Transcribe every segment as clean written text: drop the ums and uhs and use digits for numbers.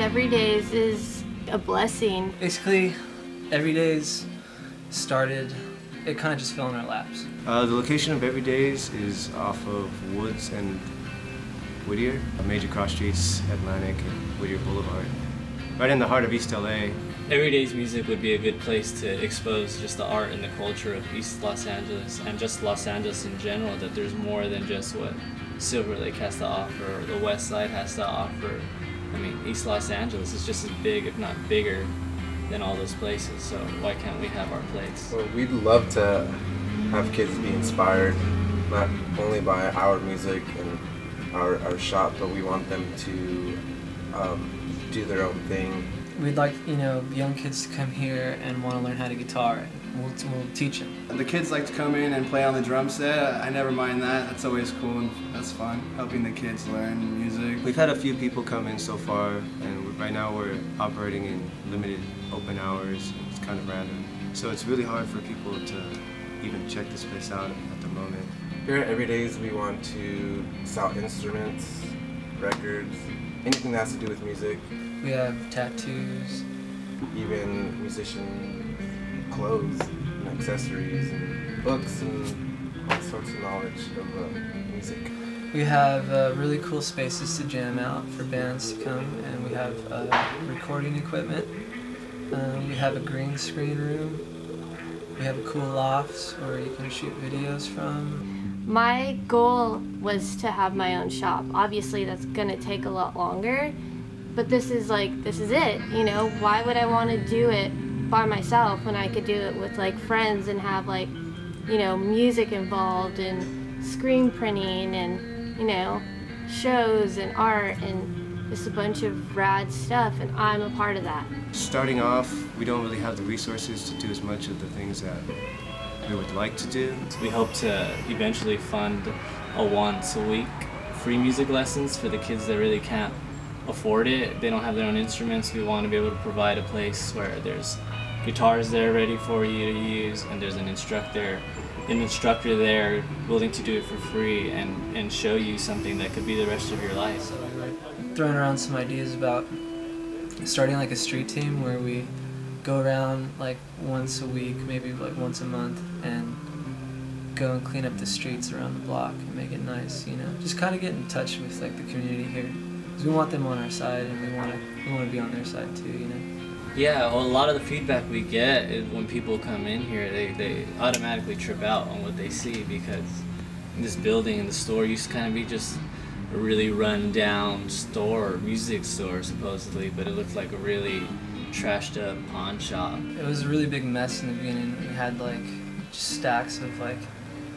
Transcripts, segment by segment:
Everydaze is a blessing. Basically, Everydaze started, it kind of just fell in our laps. The location of Everydaze is off of Woods and Whittier, major cross streets, Atlantic and Whittier Boulevard, right in the heart of East LA. Everydaze music would be a good place to expose just the art and the culture of East Los Angeles and just Los Angeles in general, that there's more than just what Silver Lake has to offer or the West Side has to offer. I mean, East Los Angeles is just as big, if not bigger, than all those places, so why can't we have our place? Well, we'd love to have kids be inspired, not only by our music and our shop, but we want them to do their own thing. We'd like, young kids to come here and want to learn how to guitar, and we'll teach them. The kids like to come in and play on the drum set. I never mind that. That's always cool and that's fun, helping the kids learn music. We've had a few people come in so far, and right now we're operating in limited open hours. It's kind of random. So it's really hard for people to even check this place out at the moment. Here at Everydaze, we want to sell instruments, records, anything that has to do with music. We have tattoos. Even musician clothes and accessories and books and all sorts of knowledge of music. We have really cool spaces to jam out for bands to come, and we have recording equipment. We have a green screen room. We have cool lofts where you can shoot videos from. My goal was to have my own shop. Obviously that's gonna take a lot longer, but this is it, Why would I want to do it by myself when I could do it with friends and have music involved and screen printing and shows and art and just a bunch of rad stuff, and I'm a part of that. Starting off, we don't really have the resources to do as much of the things that we would like to do. We hope to eventually fund a once-a-week free music lessons for the kids that really can't afford it. They don't have their own instruments. We want to be able to provide a place where there's guitars there ready for you to use, and there's an instructor there willing to do it for free and show you something that could be the rest of your life. So throwing around some ideas about starting a street team where we go around once a week, maybe once a month, and go and clean up the streets around the block and make it nice, Just kind of get in touch with the community here. Because we want them on our side, and we want to be on their side too, Yeah, well, a lot of the feedback we get is when people come in here, they automatically trip out on what they see, because in this building and the store used to kind of be just a really run-down store, music store supposedly, but it looked like a really trashed up pawn shop. It was a really big mess in the beginning. We had just stacks of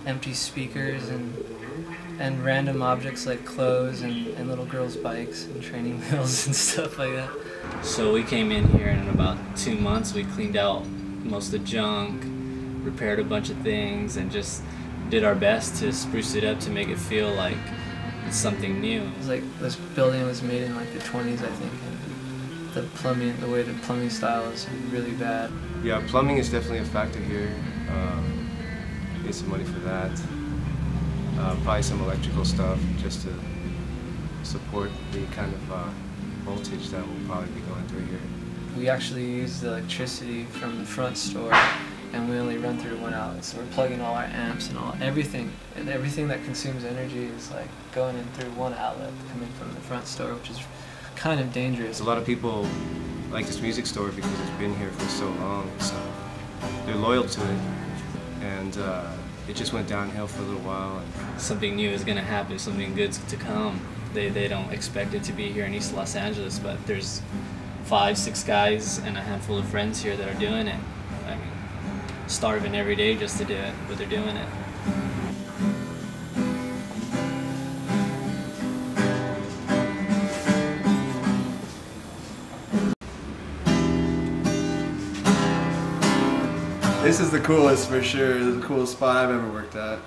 empty speakers and random objects like clothes and little girls' bikes and training wheels and stuff like that. So we came in here, and in about 2 months we cleaned out most of the junk, repaired a bunch of things, and just did our best to spruce it up to make it feel like it's something new. It was this building was made in the 20s, I think, and the way the plumbing style is really bad. Yeah, plumbing is definitely a factor here. Need some money for that. Probably some electrical stuff just to support the kind of voltage that will probably be going through here. We actually use the electricity from the front store, and we only run through one outlet. So we're plugging all our amps and everything that consumes energy is going in through one outlet coming from the front store, which is kind of dangerous. A lot of people like this music store because it's been here for so long, so they're loyal to it, and it just went downhill for a little while. Something new is going to happen, something good's to come. They don't expect it to be here in East Los Angeles, but there's 5, 6 guys and a handful of friends here that are doing it. I mean, starving every day just to do it, but they're doing it. This is the coolest for sure. This is the coolest spot I've ever worked at.